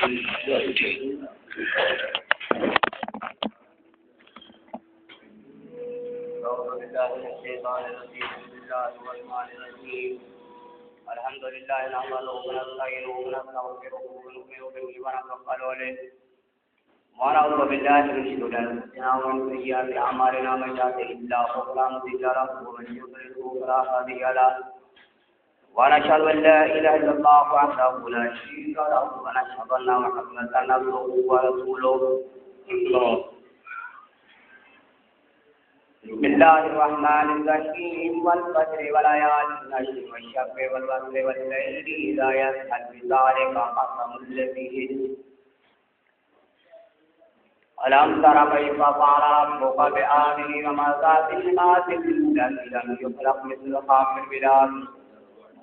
الحمد لله نحمده ونستعينه ونستغفره ونؤمن به ونتوكل عليه ونعوذ بالله من شرور انفسنا ومن سيئات اعمالنا من يهده الله فلا مضل له ومن يضلل فلا هادي له ونشهد ان لا اله الا الله وحده لا شريك له ونشهد ان محمدا عبده ورسوله بسم الله الرحمن الرحيم والفجر وليال العشر والشفع والوتر والليل إذا يسهر بذلك قسم الذي ألم تر كيف فعل ربك بعاد وماذا بالناس التي لم يخلق مثلها في البلاد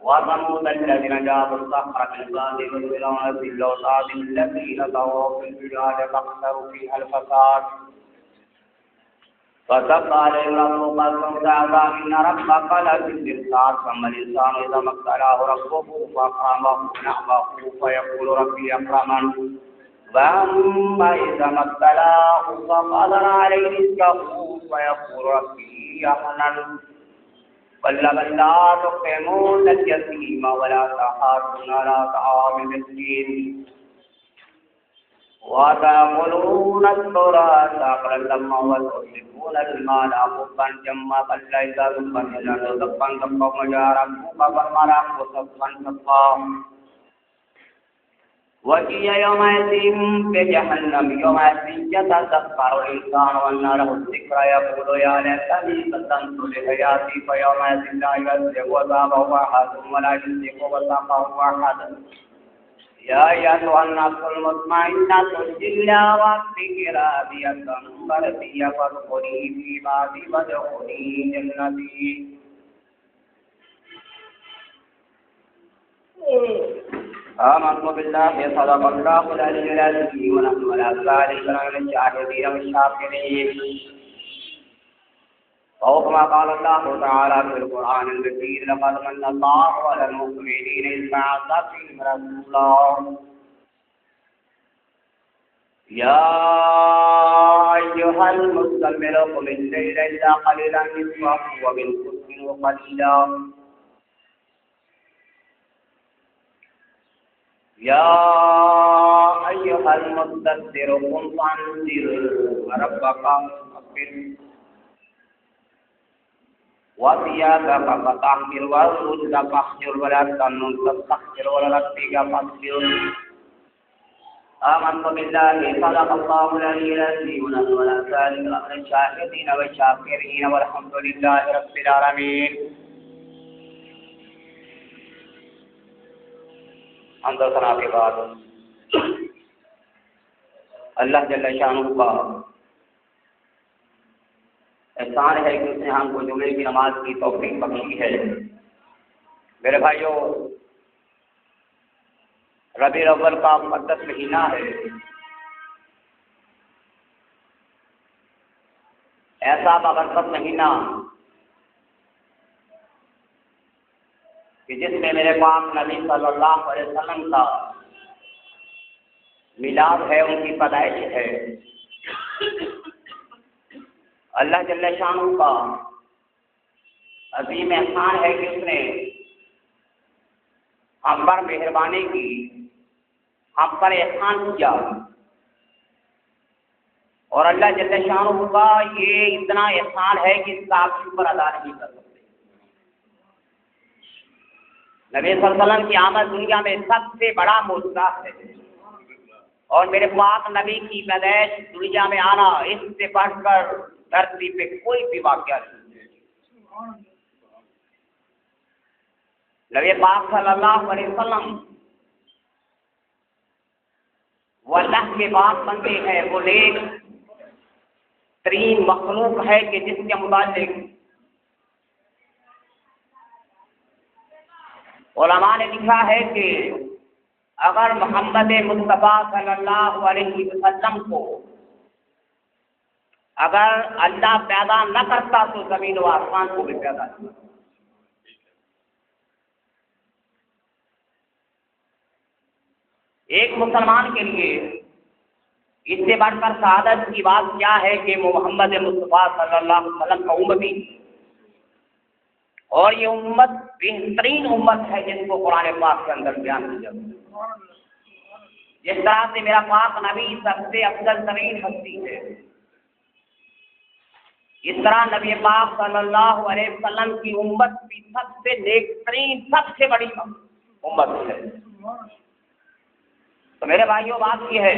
وثمود الذين جابوا الصخر بالواد والفرعون ذي الأوتاد الذين طغوا في البلاد فاكثروا فيها الفساد فسبح عليهم ربك فاستمتع إن ربك لبالمرصاد فأما الإنسان إذا ما ابتلاه ربه فأكرمه ونعمه فيقول ربي أكرمن وأما إذا ما ابتلاه فقدر عليه رزقه فيقول ربي أهانن كلا بل لا تطعمون اليتيم ولا تحاضون على طعام المسكين وتأكلون التراث أكلا لما وتحبون المال حبا جما كلا إذا دبت الأرض دبا دبا وجاء ربك فالملك صفا صفا وجيء يومئذ بجهنم يومئذ يتذكر الإنسان وأنى له الذكرى يقول يا ليتني قدمت لحياتي فيومئذ لا يصدق وثاقه أحد ولا يصدق وثاقه أحد يا أيها النفس المطمئنة ارجعي إلى ربك راضية مرضية فادخلي في عبادي وادخلي جنتي آمنت بالله صدق الله العلي العظيم ونحن على ذلك من الشاهدين والشاكرين وكما قال الله تعالى في القرآن المجيد لقد من الله على المؤمنين إذ بعث فيهم رسولا يا أيها المزمل قم الليل إلا قليلا نصفه وانقص منه قليلا يا أيها المدثر قم فأنذر وربك فكبر وثيابك فطهر والرجل فاهجر ولا تمنن تستكثر ولربك فاصبر آمنت بالله صدق الله العلي العظيم ونحن على ذلك من الشاهدين والشاكرين والحمد لله رب العالمين اندر ثنا کے بعد اللہ جل شانہ کا احسان ہے کہ اس نے ہم کو جمعے کی نماز کی توفیق بخشی ہے۔ میرے بھائیوں، ربیع الاول کا مقدس مہینہ ہے، ایسا بابرکت مہینہ کہ جس میں میرے پاک نبی صلی اللہ علیہ وسلم کا میلاد ہے، ان کی پیدائش ہے۔ اللہ جل شانہ کا عظیم احسان ہے کہ اس نے ہم پر مہربانی کی، ہم پر احسان کیا، اور اللہ جل شانہ کا یہ اتنا احسان ہے کہ اس کا آپ شکر ادا نہیں کر سکتے۔ نبی صلی اللہ علیہ وسلم کی آمد دنیا میں سب سے بڑا معجزہ ہے، اور میرے پاک نبی کی پیدائش دنیا میں آنا اس سے بڑھ کر دھرتی پہ کوئی بھی واقعہ نہیں ہے۔ نبی پاک صلی اللہ علیہ وسلم وہ اللہ کے پاک بندے ہیں، وہ نیک ترین مخلوق ہے کہ جس کے متعلق علماء نے لکھا ہے کہ اگر محمد مصطفیٰ صلی اللہ علیہ وسلم کو اگر اللہ پیدا نہ کرتا تو زمین و آسمان کو بھی پیدا نہیں کرتا۔ ایک مسلمان کے لیے اس سے بڑھ کر سعادت کی بات کیا ہے کہ محمد مصطفیٰ صلی اللہ علیہ وسلم کا امتی، اور یہ امت بہترین امت ہے جس کو قرآن پاک کے اندر بیان کیا گیا۔ جس طرح سے میرا پاک نبی سب سے افضل ترین ہستی ہے، اس طرح نبی پاک صلی اللہ علیہ وسلم کی امت بھی سب سے نیک ترین، سب سے بڑی امت ہے۔ تو میرے بھائیوں، بات یہ ہے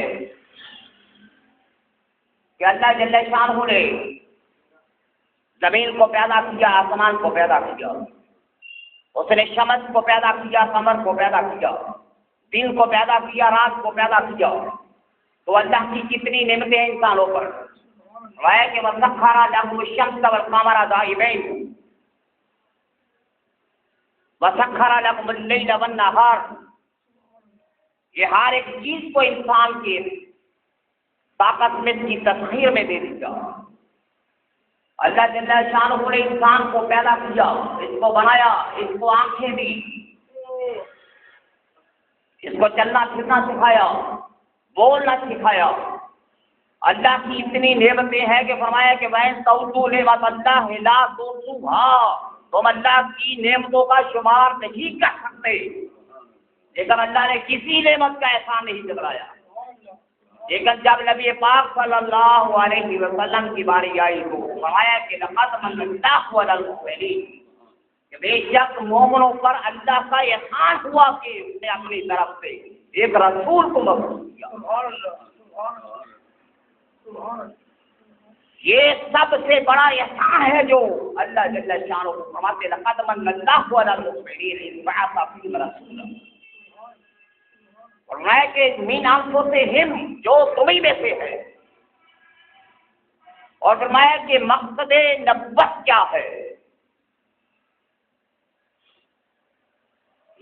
کہ اللہ جل شانہ نے زمین کو پیدا کیا، آسمان کو پیدا کیا، اس نے شمس کو پیدا کیا، قمر کو پیدا کیا، دن کو پیدا کیا، رات کو پیدا کیا۔ تو اللہ کی کتنی نعمتیں ہیں انسانوں پر، ہے کہ وَسَخَّرَ لَهُمُ الشَّمْسَ وَالْقَمَرَ دَائِبَيْنِ وَسَخَّرَ لَهُمُ اللَّيْلَ وَالنَّهَارَ۔ یہ ہر ایک چیز کو انسان کے طاقت میں کی تسخیر میں دے دیا۔ اللہ جل شانہ نے انسان کو پیدا کیا، اس کو بنایا، اس کو آنکھیں دی، اس کو چلنا پھرنا سکھایا، بولنا سکھایا۔ اللہ کی اتنی نعمتیں ہیں کہ فرمایا کہ وَإِن تَعُدُّوا نِعْمَتَ اللَّهِ لَا تُحْصُوهَا، تم اللہ کی نعمتوں کا شمار نہیں کر سکتے، لیکن اللہ نے کسی نعمت کا احسان نہیں جتلایا۔ لیکن جب نبی پاک صلی اللہ علیہ وسلم کی باری آئی تو فرمایا کہ لقد من اللہ علی المؤمنین، کہ بے شک مومنوں پر اللہ کا احسان ہوا کہ اس نے اپنی طرف سے ایک رسول کو مبعوث کیا۔ یہ سب سے بڑا احسان ہے جو اللہ جل شانہ فرماتے لقد من اللہ علی المؤمنین اذ بعث فیہم رسولا، اور میں کہ من انفسہم، جو تمہیں میں سے ہے، اور فرمایا کہ مقصد نبوت کیا ہے،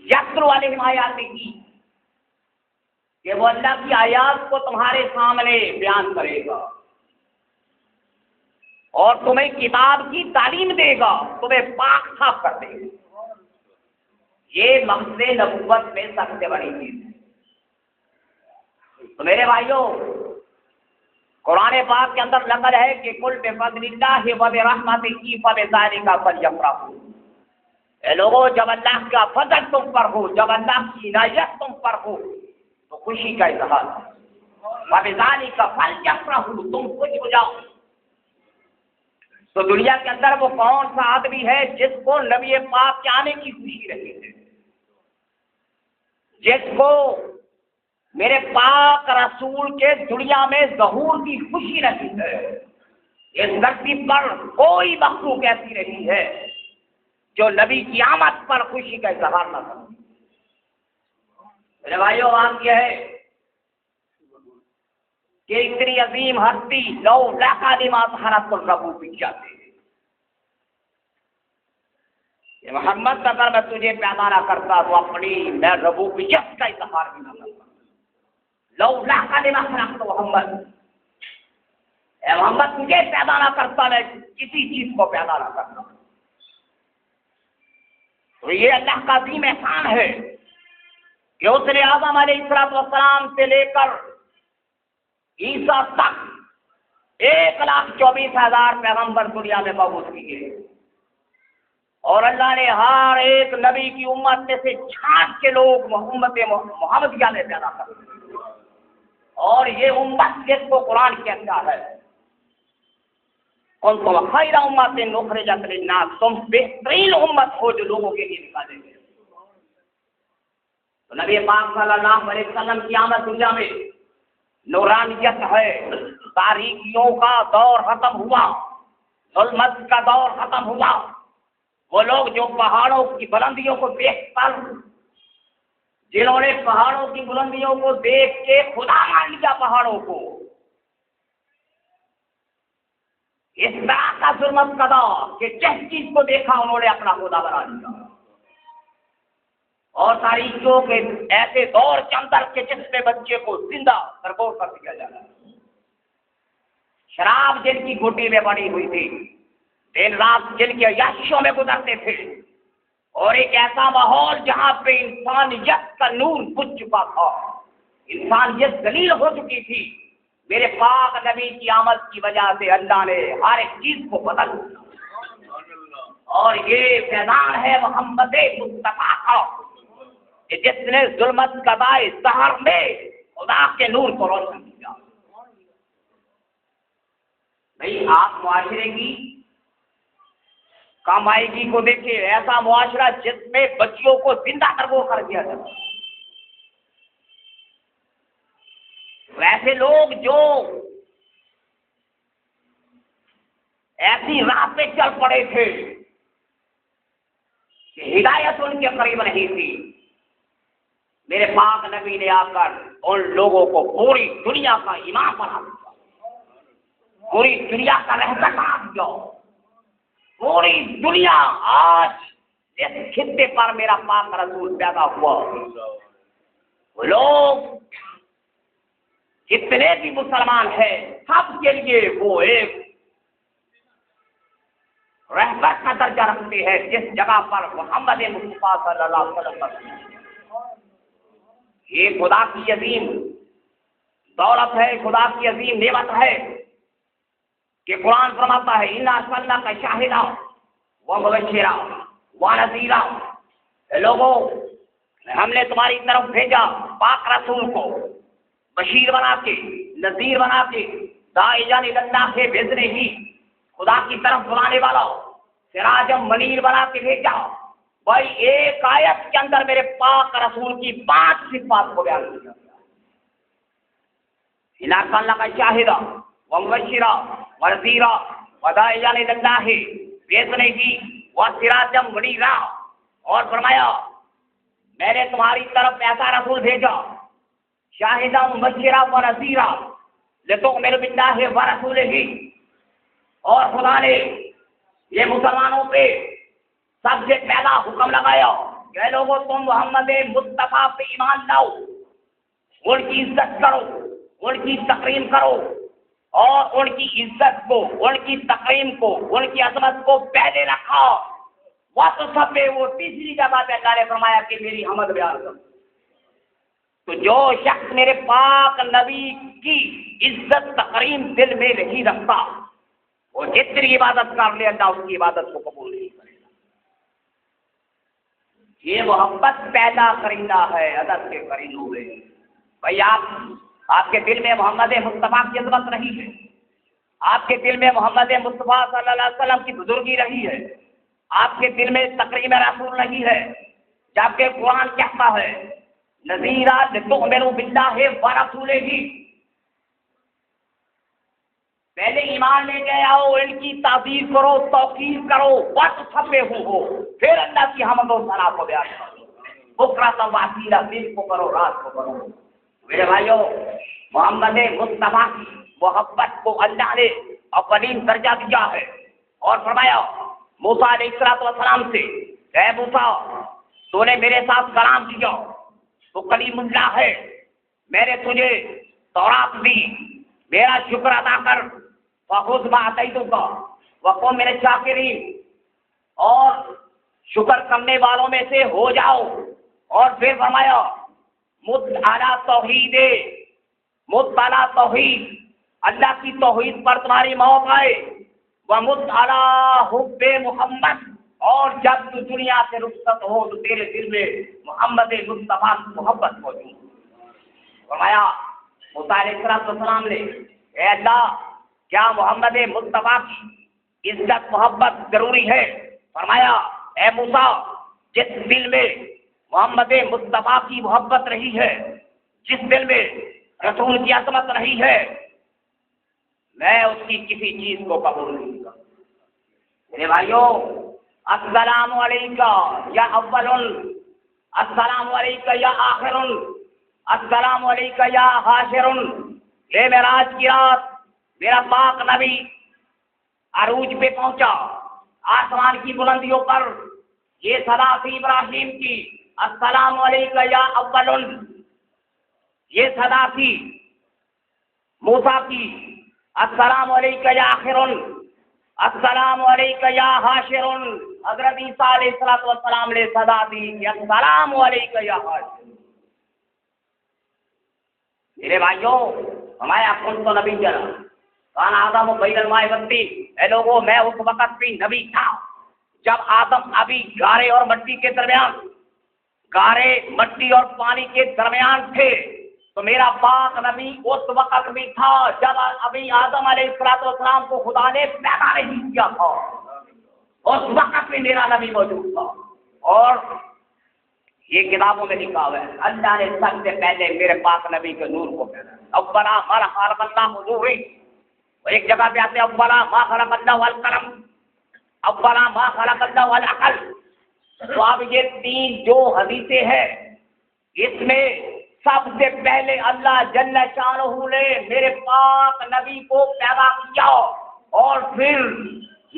یتلو علیہم آیاتہ، کہ وہ اللہ کی آیات کو تمہارے سامنے بیان کرے گا اور تمہیں کتاب کی تعلیم دے گا، تمہیں پاک صاف کر دے گا۔ یہ مقصد نبوت میں سب سے بڑی چیز ہے۔ تو میرے بھائیوں، قرآن پاک کے اندر نقل ہے کہ قل بفضل اللہ وبرحمتہ فبذلک فلیفرحوا، اے لوگوں، جب اللہ کا فضل تم پر ہو، جب اللہ کی عنایت تم پر ہو تو خوشی کا اظہار ہے، وبذلک فلیفرحوا، تم خوش ہو جاؤ۔ تو دنیا کے اندر وہ کون سا آدمی ہے جس کو نبی پاک کے آنے کی خوشی رہی ہے، جس کو میرے پاک رسول کے دنیا میں ظہور کی خوشی رہی ہے؟ اس دھرتی پر کوئی مخلوق ایسی رہی ہے جو نبی کی آمد پر خوشی کا اظہار نہ کرے۔ میرے بھائیوں، بات یہ ہے کہ اتنی عظیم ہستی لو لاکھا دماغ حرت الربو بک جاتے ہیں کہ محمد اگر میں تجھے پیدا نہ کرتا تو اپنی میں ربوبیت کا اظہار بھی نہ کرتا۔ لو لاکھا دماغ حرت محمد، اے محمد تجھے پیدا نہ کرتا، میں کسی چیز کو پیدا نہ کرتا۔ تو یہ اللہ کا عظیم احسان ہے کہ اس نے آدم علیہ السلام سے لے کر عیسیٰ تک 1,24,000 پیغمبر دنیا میں مبعوث کیے، اور اللہ نے ہر ایک نبی کی امت میں سے چھانٹ کے لوگ امت محمدیہ میں پیدا کر دیے، اور یہ امت جس کو قرآن کہتا ہے کنتم خیر امت اخرجت للناس، تم بہترین امت ہو جو لوگوں کے لیے نکالے گئے۔ تو نبی پاک صلی اللہ علیہ وسلم کی آمد دنیا میں نورانیت ہے، تاریکیوں کا دور ختم ہوا، ظلمت کا دور ختم ہوا۔ وہ لوگ جو پہاڑوں کی بلندیوں کو دیکھ کر، جنہوں نے پہاڑوں کی بلندیوں کو دیکھ کے خدا مان لیا پہاڑوں کو، اس طرح کا ظلمت کا دور کہ جس چیز کو دیکھا انہوں نے اپنا خدا بنا لیا، اور تاریخیوں کے ایسے دور کے اندر کہ جس میں بچے کو زندہ سرگور کر دیا جاتا ہے۔ شراب جن کی گھٹی میں پڑی ہوئی تھی، دن رات جن کی عیاشیوں میں گزرتے تھے، اور ایک ایسا ماحول جہاں پہ انسانیت کا نور بجھ چکا تھا، انسانیت ذلیل ہو چکی تھی، میرے پاک نبی کی آمد کی وجہ سے اللہ نے ہر ایک چیز کو بدل دیا، اور یہ فیضان ہے محمد مصطفیٰ کا کہ جس نے ظلمت کا باعث سحر میں خدا کے نور کو روشن کیا۔ بھئی آپ معاشرے کی کامائیگی کو دیکھیں، ایسا معاشرہ جس میں بچیوں کو زندہ تربو کر دیا جاتا ہے، ویسے لوگ جو ایسی راہ پہ چل پڑے تھے کہ ہدایت ان کے قریب نہیں تھی، میرے پاک نبی نے آ کر ان لوگوں کو پوری دنیا کا امام بنا دیا، پوری دنیا کا رہنما دیا۔ پوری دنیا آج جس خطے پر میرا پاک رسول پیدا ہوا، وہ لوگ جتنے بھی مسلمان ہیں سب کے لیے وہ ایک رہبر کا درجہ رکھتے ہیں جس جگہ پر محمد مصطفیٰ صلی اللہ علیہ وسلم پر یہ خدا کی عظیم دولت ہے، خدا کی عظیم نعمت ہے کہ قرآن فرماتا ہے اِنَّا أَرْسَلْنَاكَ شَاهِدًا وَمُبَشِّرًا وَنَذِيرًا، لوگوں ہم نے تمہاری طرف بھیجا پاک رسول کو بشیر بنا کے، نذیر بنا کے، داعیاً الی اللہ کے بھیجنے ہی، خدا کی طرف بلانے والا، سراجم منیر بنا کے بھیجا۔ بھائی ایک آیت کے اندر میرے پاک رسول کی 5 صفات کو بیان کیا گیا۔ اِنَّا أَرْسَلْنَاكَ شَاهِدًا وَمُبَشِّرًا وَنَذِيرًا وَدَاعِيًا إِلَى اللَّهِ بھیجنے ہی وَسِرَاجًا مُنِيرًا، اور فرمایا میں نے تمہاری طرف ایسا رسول بھیجا شاہدہ مبشرہ ونذیرہ لتؤمنوا باللہ ورسولہ، اور خدا نے یہ مسلمانوں پہ سب سے پہلا حکم لگایا کہ لوگوں تم محمد مصطفیٰ پہ ایمان لاؤ، ان کی عزت کرو، ان کی تکریم کرو، اور ان کی عزت کو، ان کی تکریم کو، ان کی عظمت کو پہلے رکھا۔ وہ تو سب پہ وہ تیسری جگہ پہ اللہ نے فرمایا کہ میری حمد بیان کرو۔ تو جو شخص میرے پاک نبی کی عزت تکریم دل میں نہیں رکھتا، وہ جتنی عبادت کر لے اللہ اس کی عبادت کو قبول نہیں کرے گا۔ یہ محبت پیدا کرنا ہے ادب کے قرینوں میں۔ بھائی آپ کے دل میں محمد مصطفیٰ کی عظمت رہی ہے، آپ کے دل میں محمد مصطفیٰ صلی اللہ علیہ وسلم کی بزرگی رہی ہے، آپ کے دل میں تکریم رسول نہیں ہے، جبکہ قرآن کہتا ہے نذیرا لتؤمنوا باللہ ورسولہ، پہلے ایمان لے کے آؤ، ان کی تعظیم کرو، توقیر کرو، وتصبحوا ہو، پھر اللہ کی حمد و ثنا کو بیان کرو، بکرۃ واصیلا، دن کو کرو رات کو کرو۔ میرے بھائیوں، محمد مصطفیٰ کی محبت کو اللہ نے اولین درجہ دیا ہے، اور فرمایا موسیٰ علیہ السلام سے اے موسیٰ تو نے میرے ساتھ کلام کیا تو کلیم اللہ ہے، میں نے تجھے تورات دی، میرا شکر ادا کر، فخذ ما آتیتک وکن من الشاکرین، اور شکر کرنے والوں میں سے ہو جاؤ۔ اور پھر فرمایا مت علی توحید، مت علی توحید، اللہ کی توحید پر تمہاری موت آئے، ومت علی حب محمد، اور جب تو دنیا سے رخصت ہو تو تیرے دل میں محمد مصطفیٰ کی محبت موجود۔ فرمایا موسیٰ علیہ السلام نے اے اللہ کیا محمد مصطفیٰ کی عزت محبت ضروری ہے؟ فرمایا اے موسیٰ جس دل میں محمد مصطفیٰ کی محبت رہی ہے، جس دل میں رسول کی عظمت رہی ہے، میں اس کی کسی چیز کو قبول نہیں کروں۔ میرے بھائیوں، السلام علیکہ یا اول، السلام علیکہ یا آخر، السلام علیکہ یا حاشر۔ یہ معراج کی رات میرا پاک نبی عروج پہ پہنچا، آسمان کی بلندیوں پر یہ صدا تھی ابراہیم کی، السلام علیکہ یا اول، یہ صدا تھی موسیٰ کی، السلام علیکہ یا آخر، السلام علیکہ یا حاشر۔ حضرت عیسیٰ علیہ السلام نے صدا دی کہ السلام علیکہ یا حاشر۔ میرے بھائیوں ہمارا کون تو نبی جنا کان آدم و بین الماء والطین، اے لوگوں میں اس وقت بھی نبی تھا جب آدم ابھی گارے اور مٹی کے درمیان، گارے مٹی اور پانی کے درمیان تھے، تو میرا پاک نبی اس وقت بھی تھا جب ابھی آدم علیہ السلام کو خدا نے پیدا نہیں کیا تھا، اس وقت بھی میرا نبی موجود تھا۔ اور یہ کتابوں میں لکھا ہوا ہے اللہ نے سب سے پہلے میرے پاک نبی کے نور کو پیدا کیا۔ اولا ما خلق اللہ نور، ایک جگہ پہ آتے اولا ما خلق اللہ والقلم، اولا ما خلق اللہ والعقل۔ تو اب یہ تین جو حدیثیں ہیں اس میں سب سے پہلے اللہ جل شانہ نے میرے پاک نبی کو پیدا کیا، اور پھر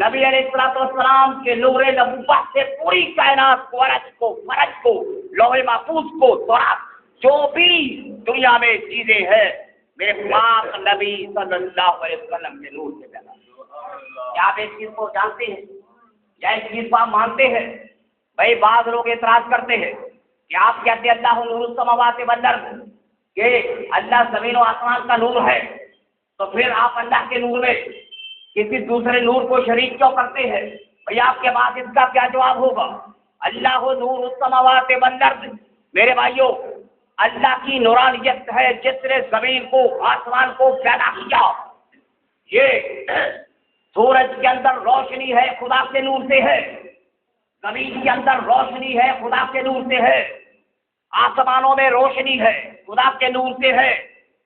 نبی علیہ السلام کے نور نبوت سے پوری کائنات کو، عرش کو، فرج کو، لوح محفوظ کو، تورات، جو بھی دنیا میں چیزیں ہیں میرے پاک نبی صلی اللہ علیہ وسلم کے نور سے پیدا کیا۔ کیا آپ اس چیز کو جانتے ہیں یا اس چیز کو آپ مانتے ہیں؟ بھائی بعض لوگ اعتراض کرتے ہیں کہ آپ کہتے ہیں اللہ نور السماوات والارض، کہ اللہ زمین و آسمان کا نور ہے، تو پھر آپ اللہ کے نور میں کسی دوسرے نور کو شریک کیوں کرتے ہیں؟ بھئی آپ کے پاس اس کا کیا جواب ہوگا؟ اللہ نور السماوات والارض، میرے بھائیوں اللہ کی نورانیت ہے جس نے زمین کو، آسمان کو پیدا کیا۔ یہ سورج کے اندر روشنی ہے خدا کے نور سے ہے، زمین کے اندر روشنی ہے خدا کے نور سے ہے، آسمانوں میں روشنی ہے خدا کے نور سے ہے،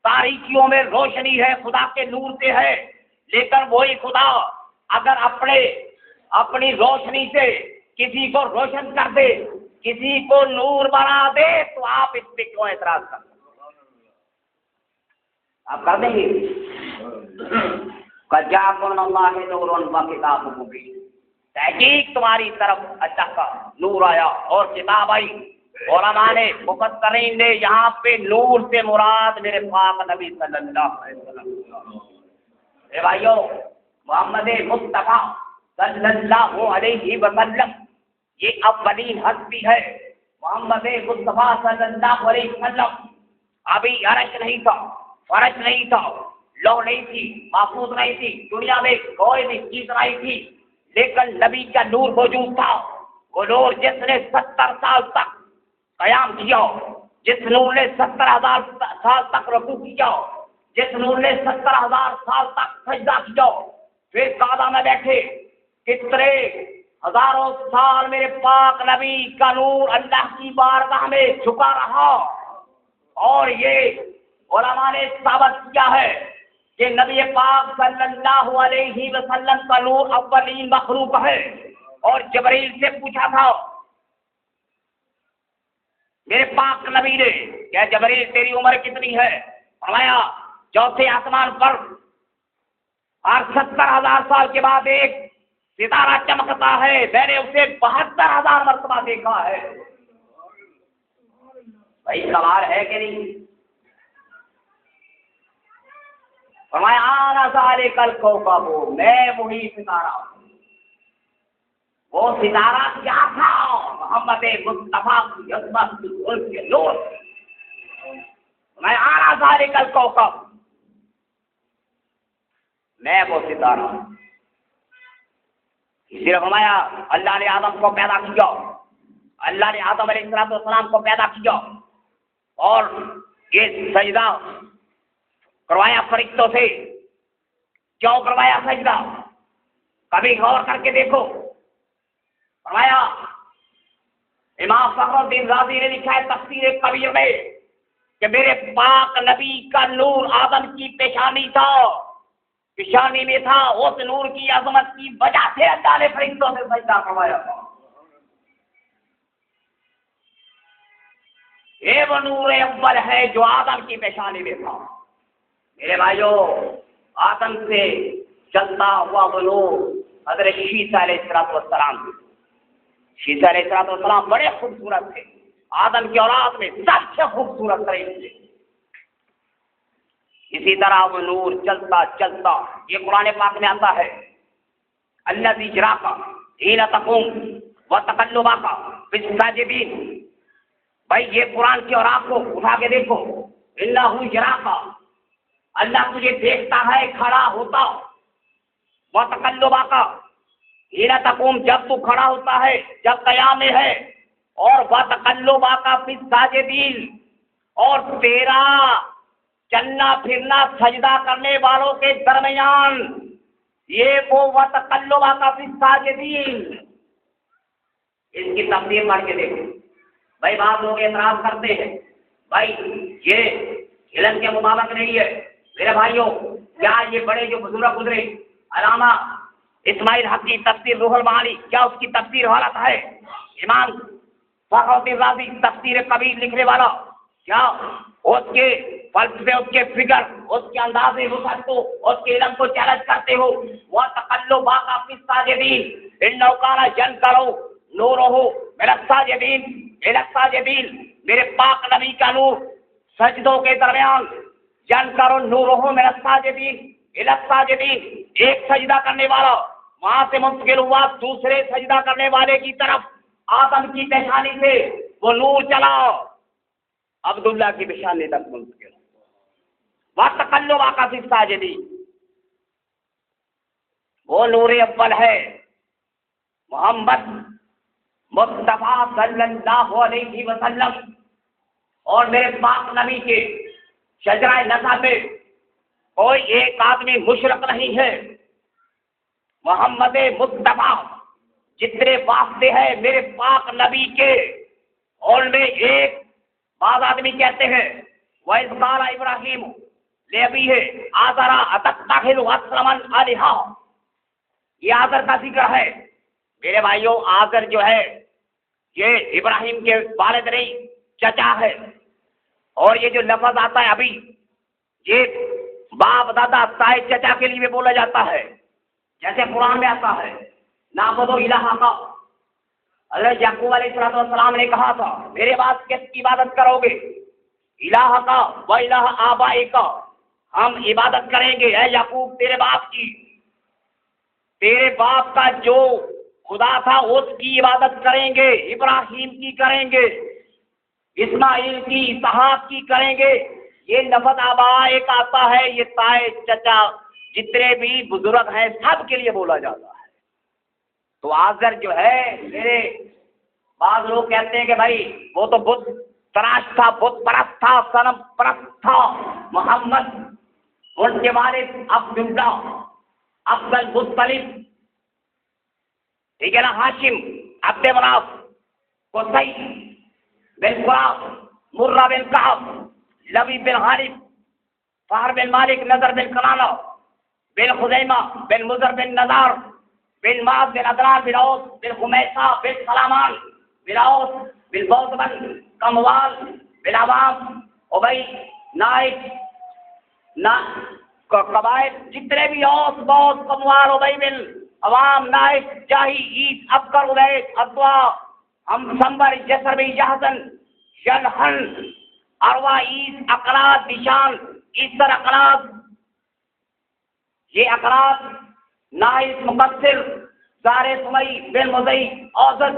تاریکیوں میں روشنی ہے خدا کے نور سے ہے۔ لیکن وہی خدا اگر اپنی روشنی سے کسی کو روشن کر دے، کسی کو نور بنا دے، تو آپ اس پہ کیوں اعتراض کرتے ہیں؟ آپ کر دیں گے قَدْ جَاءَكُم مِّنَ اللَّهِ نُورٌ وَكِتَابٌ مُّبِينٌ، تحقیق تمہاری طرف اللہ کا نور آیا اور کتاب آئی۔ علماء نے، مفسرین نے یہاں پہ نور سے مراد میرے پاک نبی صلی اللہ علیہ وسلم۔ اے بھائیو محمد مصطفیٰ صلی اللہ علیہ وسلم یہ اولین ہستی ہے۔ محمد مصطفیٰ صلی اللہ علیہ وسلم ابھی عرش نہیں تھا، فرش نہیں تھا، لوح نہیں تھی، محفوظ نہیں تھی، دنیا میں کوئی بھی چیز نہیں تھی، لیکن نبی کا نور موجود تھا۔ وہ نور جس نے 70 سال تک قیام کیا، جس نور نے 70,000 سال تک رکوع کیا، جس نور نے 70,000 سال تک سجدہ کیا، پھر کعبہ میں بیٹھے کتنے ہزاروں سال میرے پاک نبی کا نور اللہ کی بارگاہ میں جھکا رہا۔ اور یہ علماء نے ثابت کیا ہے کہ نبی پاک صلی اللہ علیہ وسلم کا نور اولین مخلوق ہے۔ اور جبرائیل سے پوچھا تھا میرے پاک نبی نے کہ جبرائیل تیری عمر کتنی ہے؟ فرمایا چوتھے آسمان پر ہر 70,000 سال کے بعد ایک ستارہ چمکتا ہے، میں نے اسے 72,000 مرتبہ دیکھا ہے۔ بھائی سوال ہے کہ نہیں؟ فرمایا آنا ذالک الکوکب، میں وہی ستارہ ہوں۔ وہ ستارہ کیا تھا؟ محمد مصطفیٰ کی عظمت کے نور۔ میں آنا ذالک الکوکب، میں وہ ستارہ ہوں۔ اسی لیے فرمایا اللہ نے آدم کو پیدا کیا، اللہ نے آدم علیہ السلام کو پیدا کیا اور یہ سجدہ کروایا فرشتوں سے۔ کیوں کروایا سجدہ؟ کبھی غور کر کے دیکھو۔ فرمایا امام فخر الدین رازی نے لکھا ہے تفسیر کبیر میں کہ میرے پاک نبی کا نور آدم کی پیشانی تھا، پیشانی میں تھا، اس نور کی عظمت کی وجہ سے اللہ نے فرشتوں سے سجدہ کروایا تھا۔ یہ وہ نور اول ہے جو آدم کی پیشانی میں تھا۔ میرے بھائیوں آدم سے چلتا ہوا وہ نور حضرت عیسیٰ علیہ السلام، عیسیٰ علیہ السلام بڑے خوبصورت تھے، آدم کی اولاد میں سب سے خوبصورت ترین تھے۔ اسی طرح وہ نور چلتا چلتا، یہ قرآن پاک میں آتا ہے الذی یراک حین تقوم وتقلبک فی الساجدین۔ بھائی یہ قرآن کی اور آپ کو اٹھا کے دیکھو، انہ یراک، اللہ تجھے دیکھتا ہے کھڑا ہوتا، وتقلبک، حین تقوم، جب تو کھڑا ہوتا ہے، جب قیام میں ہے، اور وتقلبک فی الساجدین، اور تیرا چلنا پھرنا سجدہ کرنے والوں کے درمیان، یہ وہ وتقلبک فی الساجدین۔ اس کی تفسیر پڑھ کے دیکھیں بھائی، بعض لوگ اعتراض کرتے ہیں بھائی یہ علم کے مطابق نہیں ہے۔ میرے بھائیوں، کیا یہ بڑے جو بزرگ گزرے، علامہ اسماعیل حق کی تفسیر روح المعانی، کیا اس کی تفسیر غلط ہے؟ امام فخر الدین رازی تفسیر کبیر لکھنے والا، کیا اس کے فلسفے، اس کے فکر، اس کے انداز وسعت کو، اس کے علم کو چیلنج کرتے ہو؟ وتقلبک فی الساجدین انہ کان ینکر نورہ من الساجدین الی الساجدین، میرے پاک نبی کا نور سجدوں کے درمیان، ینکر نورہ من الساجدین الی الساجدین، ایک سجدہ کرنے والا وہاں سے منتقل ہوا دوسرے سجدہ کرنے والے کی طرف، آدم کی پیشانی سے وہ نور چلا عبداللہ کی پیشانی تک منتقل ہوا۔ وتقلبک فی الساجدین، وہ نور اول ہے محمد مصطفیٰ صلی اللہ علیہ وسلم، اور میرے پاک نبی کے شجرہ نسب میں کوئی ایک آدمی مشرق نہیں ہے۔ محمد مصطفیٰ جتنے واسطے ہیں میرے پاک نبی کے، اور میں ایک بعض آدمی کہتے ہیں وَإِذْ قَالَ إِبْرَاهِيمُ لِأَبِيهِ آزَرَ أَتَتَّخِذُ أَصْنَامًا آلِهَةً، یہ آزر کا ذکر ہے۔ میرے بھائیوں، آزر جو ہے یہ ابراہیم کے والد نہیں، چچا ہے، اور یہ جو لفظ آتا ہے ابھی، یہ باپ دادا تائے چچا کے لیے بھی بولا جاتا ہے، جیسے قرآن میں آتا ہے نعبد الہ کا۔ حضرت یعقوب علیہ السلام نے کہا تھا میرے بعد کس کی عبادت کرو گے؟ الہ کا و الہ آبائی کا، ہم عبادت کریں گے اے یعقوب تیرے باپ کی، تیرے باپ کا جو خدا تھا اس کی عبادت کریں گے، ابراہیم کی کریں گے، اسماعیل کی، اسحاق کی کریں گے۔ یہ لفظ آبا ایک آتا ہے، یہ تائے چچا جتنے بھی بزرگ ہیں سب کے لیے بولا جاتا ہے۔ تو آزر جو ہے، میرے بعض لوگ کہتے ہیں کہ بھائی وہ تو بت تراش تھا، بت پرست تھا، صنم پرست تھا۔ محمد ان کے والد عبداللہ، عبد المطلب، ٹھیک ہے نا، ہاشم، عبد مناف، قصی بن قراب، مرہ بن کعب، لبی بن غالب، فہر بن مالک، نضر بن کنانہ، بن خزیمہ، بن مضر بن نزار، بن معاذ بن عدنان، بن اوس، بن خمیسہ، بن سلامان، بن اوس، بن بوز، بن کموال، بن عوام، ابئی، نائک، قبائل جتنے بھی اوس، بوز، کموال، ابئی بن عوام، نائک، جاہی، عیس، ابکر، ادیس، ادوا، ہم سمبر، جسربی، جہزن، شلحن، اروا، عیس، اقراض، دیشان، عیسر، اقراض، یہ اقراض، ناحس، مقصر، زار سمئی، بن مزئی، اوزد،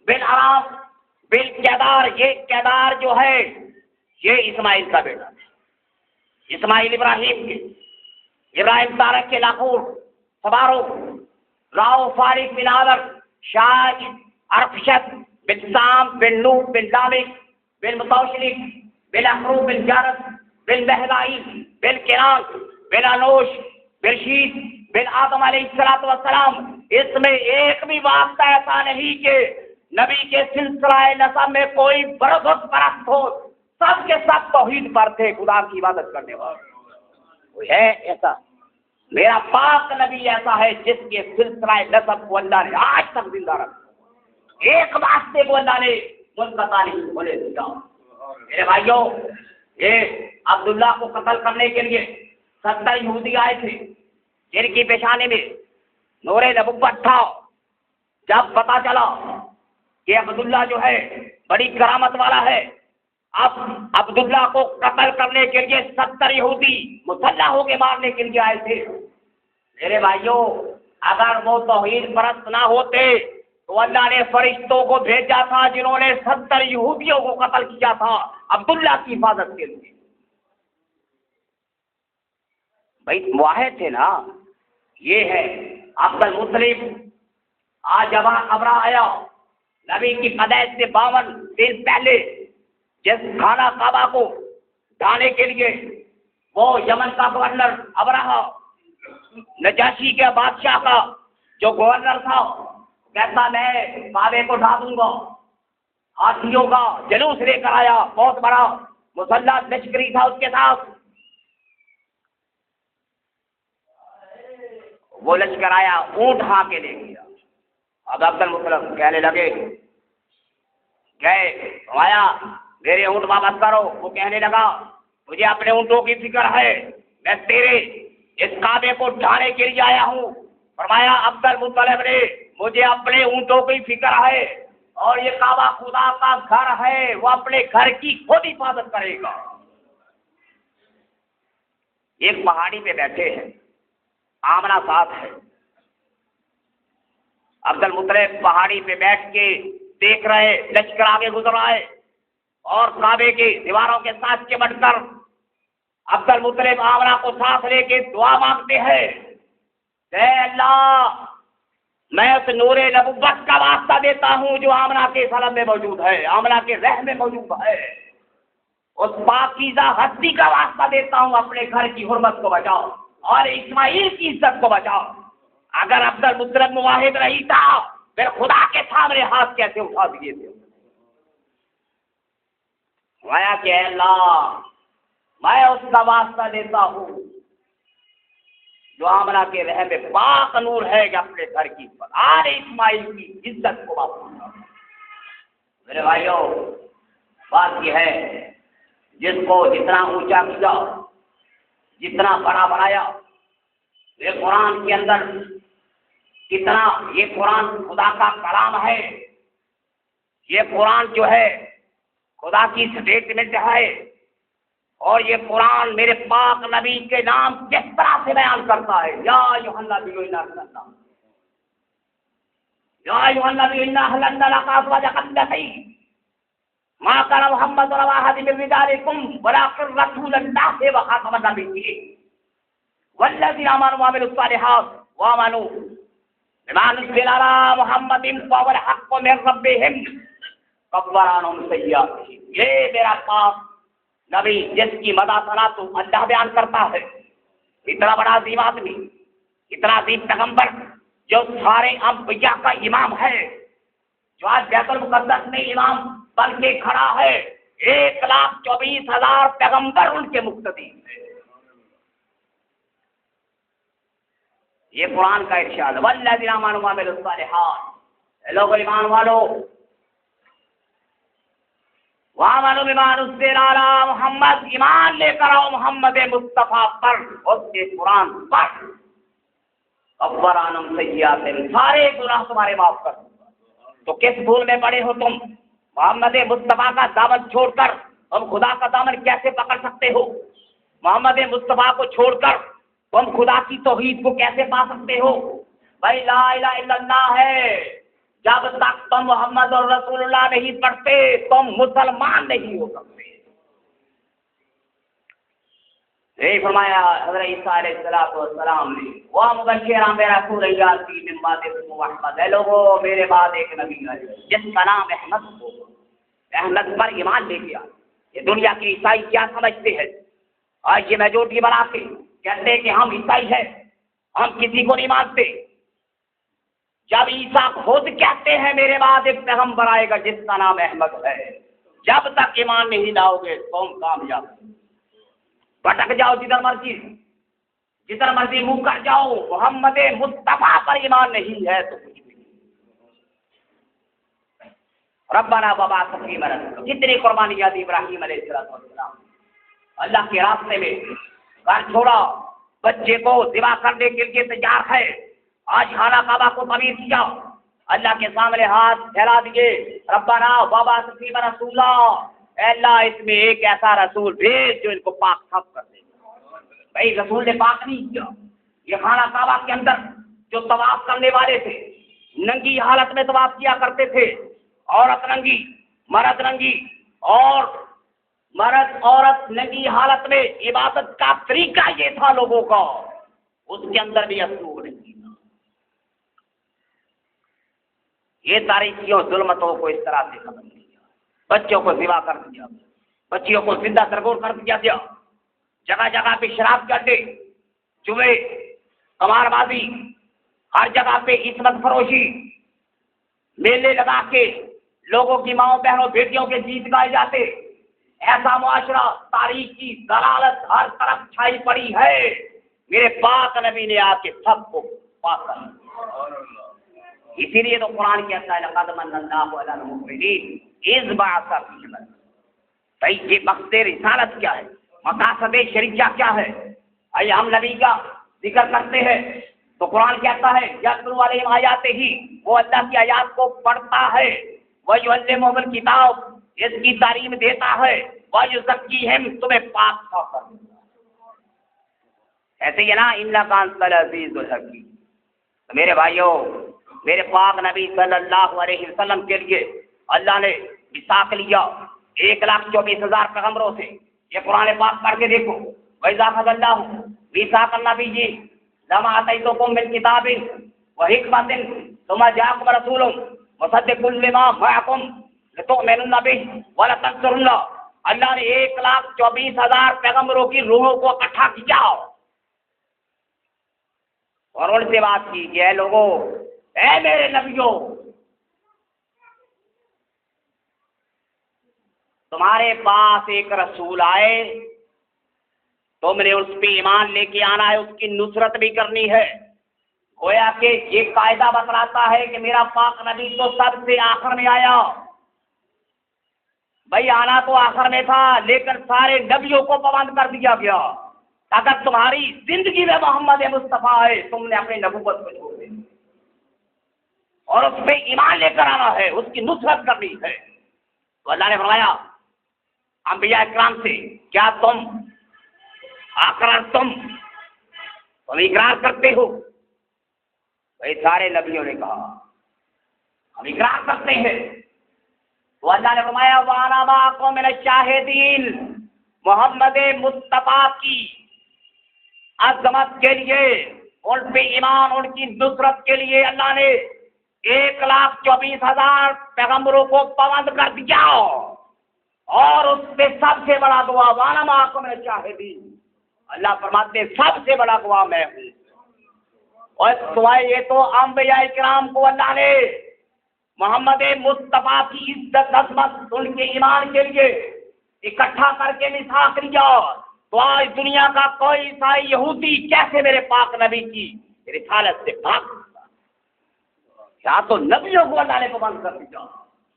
بن عرام، بن کیدار، یہ کیدار جو ہے یہ اسماعیل کا بیٹا ہے، اسماعیل ابراہیم کے، ابراہیم تارک کے لاہور، سبارو، راؤ، فارق، بن عادر، شاج، ارفشت، بن سام، بن نوح، بن لامک، بن متوشلک، بن اخروب، بن جارت، بن بہلائی، بن کنان، بن انوش، بن شید، بن آدم علیہ السلام۔ اس میں ایک بھی واسطہ ایسا نہیں کہ نبی کے سلسلہ نسب میں کوئی بربت پرست ہو، سب کے سب توحید پر تھے، خدا کی عبادت کرنے والے۔ کوئی ہے ایسا؟ میرا پاک نبی ایسا ہے جس کے سلسلہ نسب کو اللہ نے آج تک زندہ رکھا، ایک واسطے کو اللہ نے منقطع نہیں بولے دیا۔ میرے بھائیوں، یہ عبداللہ کو قتل کرنے کے لیے 70 یہودی آئے تھے، جن کی پیشانی میں نور نبوت تھا۔ جب پتا چلا کہ عبداللہ جو ہے بڑی کرامت والا ہے، اب عبداللہ کو قتل کرنے کے لیے 70 یہودی مسلح ہو کے مارنے کے لیے آئے تھے۔ میرے بھائیوں، اگر وہ توحید پرست نہ ہوتے تو اللہ نے فرشتوں کو بھیجا تھا جنہوں نے 70 یہودیوں کو قتل کیا تھا عبداللہ کی حفاظت کے لیے۔ بھائی واحد تھے نا. یہ ہے عبد المطلب. آج جب ابرا آیا نبی کی پیدائش سے 52 دن پہلے جس خانہ کعبہ کو ڈھانے کے لیے وہ یمن کا گورنر ابرہا نجاشی کے بادشاہ کا جو گورنر تھا کہتا میں کعبے کو ڈھا دوں گا. ہاتھیوں کا جلوس لے کر آیا, بہت بڑا مسلح لشکری تھا اس کے ساتھ. وہ لشکر آیا, اونٹ ہا کے لے گیا. اب عبد المطلب کہنے لگے گئے آیا میرے اونٹ واپس کرو. وہ کہنے لگا مجھے اپنے اونٹوں کی فکر ہے, میں تیرے اس کعبے کو ڈھانے کے لیے آیا ہوں. فرمایا عبد المطلب نے مجھے اپنے اونٹوں کی فکر ہے اور یہ کعبہ خدا کا گھر ہے, وہ اپنے گھر کی خود حفاظت کرے گا. ایک پہاڑی پہ بیٹھے ہیں, آمنہ ساتھ ہے. عبد المطلب پہاڑی پہ بیٹھ کے دیکھ رہے, لشکر آگے گزر آئے اور کعبے کی دیواروں کے ساتھ چمٹ کر عبد المطلب آمنہ کو ساتھ لے کے دعا مانگتے ہیں, اے اللہ میں اس نور نبوت کا واسطہ دیتا ہوں جو آمنہ کے سلب میں موجود ہے, آمنہ کے رحم میں موجود ہے. اس پاکیزہ ہستی کا واسطہ دیتا ہوں اپنے گھر کی حرمت کو بچاؤ اور اسماعیل کی عزت کو بچاؤ. اگر عبد المطلب مواحد نہیں تھا پھر خدا کے سامنے ہاتھ کیسے اٹھا دیے تھے. وایا کہ اللہ میں اس کا واسطہ دیتا ہوں جو آمنہ کے رحم میں پاک نور ہے کہ اپنے گھر کی آل اسماعیل کی عزت کو واپس. میرے بھائیوں بات یہ ہے جس کو جتنا اونچا کیا جتنا بڑا بنایا, یہ قرآن کے اندر کتنا, یہ قرآن خدا کا کلام ہے, یہ قرآن جو ہے خدا کی اسٹیٹمنٹ ہے اور یہ قرآن میرے پاک نبی کے نام کس طرح سے بیان کرتا ہے. یا ایھا النبی انا احللنا یا ایھا النبی انا احللنا لک ازواجک اللتی ما كان محمد رسول احد من رجالكم ولكن رسول الله وخاتم النبيين والذين امنوا وعملوا الصالحات وامنوا بما نزل على محمد فهو الحق من ربهم كفر عنهم سيئاتهم. یہ میرا پاک نبی جس کی مدح ثنا تو اللہ بیان کرتا ہے, اتنا بڑا عظیم آدمی, اتنا عظیم پیغمبر جو سارے انبیاء کا امام ہے, جو آج بیت المقدس میں امام بن کے کھڑا ہے. 1,24,000 پیغمبر ان کے مقتدی ہیں. یہ قرآن کا ارشاد والذین آمنوا وعملوا الصالحات, لوگ ایمان والو وآمنوا بما نزل علی محمد, ایمان لے کر آؤ محمد مصطفیٰ پر, اس کے قرآن پر. کفر عنہم سیئاتہم, سارے گناہ تمہارے معاف کر دوں گا. تو کس بھول میں پڑے ہو تم؟ محمد مصطفیٰ کا دامن چھوڑ کر تم خدا کا دامن کیسے پکڑ سکتے ہو؟ محمد مصطفیٰ کو چھوڑ کر تم خدا کی توحید کو کیسے پا سکتے ہو؟ بھائی لا الہ الا اللہ ہے, جب تک تم محمد اور رسول اللہ نہیں پڑھتے تم مسلمان نہیں ہو سکتے. یہی فرمایا حضرت عیسیٰ علیہ السلام نے, وہ مبشرا برسول یاتی من بعد اسمہ احمد, اے لوگو میرے بعد ایک نبی ہے جس کا نام احمد ہو, احمد پر ایمان لے گیا. یہ دنیا کے عیسائی کیا سمجھتے ہیں؟ آج یہ میجورٹی بنا کے کہتے ہیں کہ ہم عیسائی ہیں, ہم کسی کو نہیں مانتے. جب عیسیٰ خود کہتے ہیں میرے بعد ایک پیغمبر آئے گا جس کا نام احمد ہے, جب تک ایمان نہیں لاؤ گے تم کامیاب. بھٹک جاؤ جدھر مرضی منہ کر جاؤ, محمد مصطفیٰ پر ایمان نہیں ہے تو کچھ بھی نہیں. ربنا وبعث فیہم رسولا, کتنی قربانیاں دی ابراہیم علیہ السلام, اللہ کے راستے میں گھر چھوڑا, بچے کو ذبح کرنے کے لیے تیار ہے. آج خانہ کعبہ کو تعمیر کیا, اللہ کے سامنے ہاتھ پھیلا دیے, ربنا وبعث فیہم رسولا, اے اللہ اس میں ایک ایسا رسول بھیج جو ان کو پاک صاف کر دے. بھائی رسول نے پاک نہیں کیا. یہ خانہ کعبہ کے اندر جو طواف کرنے والے تھے ننگی حالت میں طواف کیا کرتے تھے, عورت ننگی, مرد ننگی, اور مرد عورت ننگی حالت میں عبادت کا طریقہ یہ تھا لوگوں کا، اس کے اندر بھی اصول نہیں تھا۔ یہ تاریخیوں ظلمتوں کو اس طرح سے ختم کیا، بچوں کو ذبح کر دیا، بچیوں کو زندہ سرگور کر دیا گیا، جگہ جگہ پہ شراب کے اڈے، جوئے، قمار بازی، ہر جگہ پہ عصمت فروشی، میلے لگا کے لوگوں کی ماؤں بہنوں بیٹیوں کے گیت گائے جاتے، ایسا معاشرہ، تاریخ کی ضلالت ہر طرف چھائی پڑی ہے۔ میرے پاک نبی نے آ کے سب کو پاک کر دیا۔ اسی لیے تو قرآن کہتا ہے لقد من اللہ علی المؤمنین اذ بعث فیہم۔ بھائی یہ مقصد رسالت کیا ہے، مقاصد شریعہ کیا ہے؟ آئیے ہم نبی کا ذکر کرتے ہیں تو قرآن کہتا ہے یتلو علیہم آیاتہ، وہ اللہ کی آیات کو پڑھتا ہے، ویعلمہم الکتاب، اس کی تعلیم دیتا ہے، ویزکیہم، تمہیں پاک کرتا ہے۔ ایسے ہی نا انک انت العزیز الحکیم۔ تو میرے بھائیوں، میرے پاک نبی صلی اللہ علیہ وسلم کے لیے اللہ نے میثاق لیا 1,24,000 پیغمبروں سے۔ یہ قرآن پاک پڑھ کے دیکھو، وَإِذَا أَخَذَ اللَّهُ مِيثَاقَ النَّبِيِّينَ لَمَا آتَيْتُكُم مِّن كِتَابٍ وَحِكْمَةٍ ثُمَّ جَاءَكُمْ رَسُولٌ مُصَدِّقٌ لِّمَا مَعَكُمْ لِتُؤْمِنُنَّ بِهِ وَلَتَنصُرُنَّهُ۔ اللہ نے 1,24,000 پیغمبروں کی روحوں کو اکٹھا کیا اور ان سے بات کی کہ اے لوگوں، اے میرے نبیوں، تمہارے پاس ایک رسول آئے، تم نے اس پہ ایمان لے کے آنا ہے، اس کی نصرت بھی کرنی ہے۔ گویا کہ یہ قاعدہ بتلاتا ہے کہ میرا پاک نبی تو سب سے آخر میں آیا۔ بھائی آنا تو آخر میں تھا، لیکن سارے نبیوں کو پابند کر دیا گیا۔ اگر تمہاری زندگی میں محمد مصطفیٰ ہے، تم نے اپنی نبوت کو چھوڑ دیا اور اس پہ ایمان لے کر آنا ہے، اس کی نصرت کرنی ہے۔ تو اللہ نے فرمایا انبیاء اکرام سے، کیا تم تم اقرار کرتے ہو؟ بھائی سارے نبیوں نے کہا ہم اقرار کرتے ہیں۔ تو اللہ نے فرمایا وَأَنَا مَعَكُم مِّنَ الشَّاهِدِينَ، محمد مصطفیٰ کی عظمت کے لیے، ان پہ ایمان، ان کی نصرت کے لیے اللہ نے 1,24,000 پیغمبروں کو پابند کر دیا، اور اس پہ سب سے بڑا گواہ وَأَنَا مَعَكُم مِّنَ الشَّاهِدِينَ، اللہ فرماتے ہیں سب سے بڑا گواہ میں ہوں۔ اور سوائے یہ تو انبیاء کرام کو اللہ نے محمد مصطفیٰ کی عزت عظمت، ان کے ایمان کے لیے اکٹھا کر کے میثاق لیا۔ تو آج دنیا کا کوئی عیسائی یہودی کیسے میرے پاک نبی کی رسالت سے بھاگ سکتا؟ کیا تو نبیوں کو اللہ نے پابند کر دیا،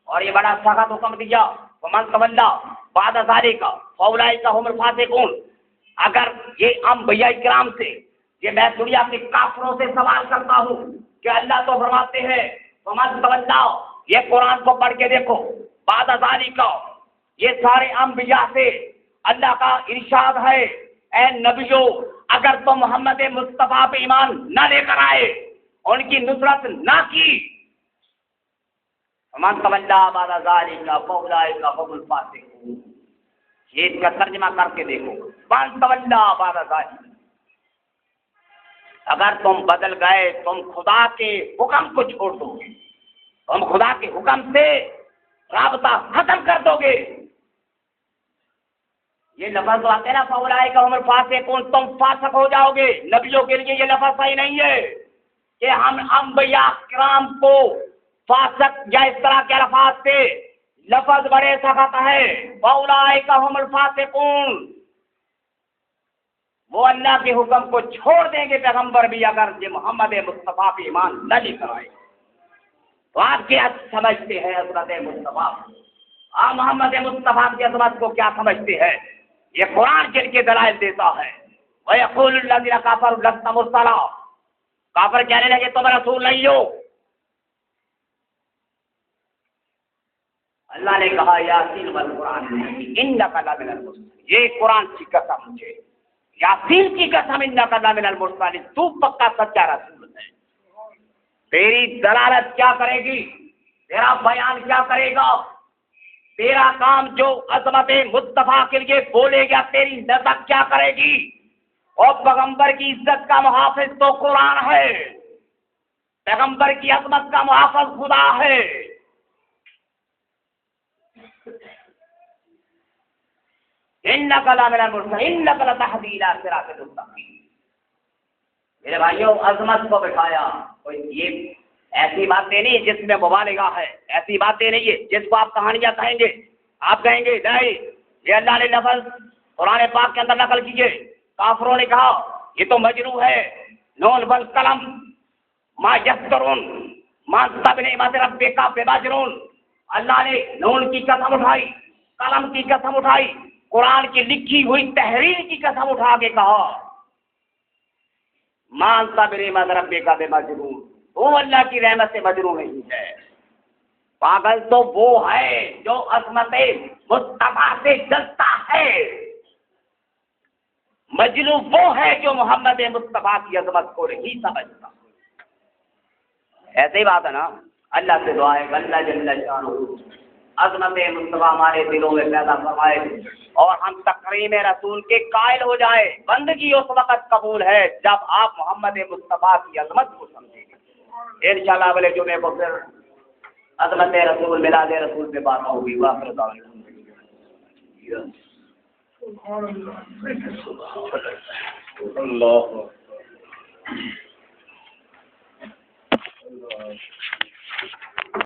اور یہ بڑا سخت حکم دیا وَمَن تَوَلَّىٰ بَعْدَ ذَٰلِكَ فَأُولَٰئِكَ هُمُ الْفَاسِقُونَ۔ اگر یہ انبیاء کرام سے، یہ میں دنیا کے کافروں سے سوال کرتا ہوں کہ اللہ تو فرماتے ہیں وَمَن تَوَلَّىٰ، یہ قرآن کو پڑھ کے دیکھو، بَعْدَ ذَٰلِكَ، یہ سارے انبیاء سے اللہ کا ارشاد ہے اے نبیوں، اگر تم محمد مصطفیٰ پہ ایمان نہ لے کر آئے، ان کی نصرت نہ کی، وَمَن تَوَلَّىٰ بَعْدَ ذَٰلِكَ فَأُولَٰئِكَ هُمُ الْفَاسِقُونَ۔ یہ اس کا ترجمہ کر کے دیکھو، وَمَن تَوَلَّىٰ بَعْدَ ذَٰلِكَ، اگر تم بدل گئے، تم خدا کے حکم کو چھوڑ دو گے، تم خدا کے حکم سے رابطہ ختم کر دو گے۔ یہ لفظ تو آتے نا فَأُولَٰئِكَ هُمُ الْفَاسِقُونَ، تم فاسق ہو جاؤ گے۔ نبیوں کے لیے یہ لفظ صحیح نہیں ہے کہ ہم انبیاء کرام کو فاسق یا اس طرح کے الفاظ سے، لفظ بڑے سخت ہے، فَأُولَٰئِكَ هُمُ الْفَاسِقُونَ، وہ اللہ کے حکم کو چھوڑ دیں گے پیغمبر بھی اگر یہ محمد مصطفیٰ پہ ایمان نہ لے کر آئے۔ تو آپ کیا سمجھتے ہیں حضرت مصطفیٰ؟ آپ محمد مصطفیٰ کی عظمت کو کیا سمجھتے ہیں؟ یہ قرآن جن کے دلائل دیتا ہے۔ وَيَقُولُ الَّذِينَ كَفَرُوا لَسْتَ مُرْسَلًا، کافر کہنے لگے تم رسول نہیں ہو۔ اللہ نے کہا یاسین والقرآن انک لمن المرسلین، یہ قرآن کی قسم مجھے، یاسین کی قسم انک لمن المرسلین، تو پکا سچا رسول ہے۔ تیری دلالت کیا کرے گی، تیرا بیان کیا کرے گا؟ تیرا کام جو عظمت مصطفیٰ کے لیے بولے گا تیری نظر کیا کرے گی؟ اور پیغمبر کی عزت کا محافظ تو قرآن ہے، پیغمبر کی عظمت کا محافظ خدا ہے۔ انک لمن المرسلین انک لتہدی الی صراط مستقیم۔ میرے بھائیوں، عظمت کو بٹھایا، کوئی یہ ایسی باتیں نہیں جس میں مبالغہ ہے، ایسی باتیں نہیں ہے جس کو آپ کہانیاں کہیں گے، آپ کہیں گے نہیں یہ اللہ نے لفظ قرآن پاک کے اندر نقل کیجئے، کافروں نے کہا یہ تو مجروح ہے، نون والقلم ما یسطرون ما انت بنعمت ربک بمجنون۔ اللہ نے نون کی قسم اٹھائی، قلم کی قسم اٹھائی، قرآن کی لکھی ہوئی تحریر کی قسم اٹھا کے کہا ما انت بنعمت ربک بمجنون، وہ اللہ کی رحمت سے مجروح نہیں ہے۔ پاگل تو وہ ہے جو عظمت مصطفیٰ سے جلتا ہے، مجنون وہ ہے جو محمد مصطفیٰ کی عظمت کو نہیں سمجھتا۔ ایسے ہی بات ہے نا، اللہ سے دعا ہے اللہ جل شانہ عظمت مصطفیٰ ہمارے دلوں میں پیدا فرمائے اور ہم تکریم رسول کے قائل ہو جائیں۔ بندگی اس وقت قبول ہے جب آپ محمد مصطفیٰ کی عظمت کو سمجھیں گے۔ انشاءاللہ اگلے جمعے کو پھر عظمت رسول میلاد رسول پہ بات ہوگی۔ واخر دعوانا اللہ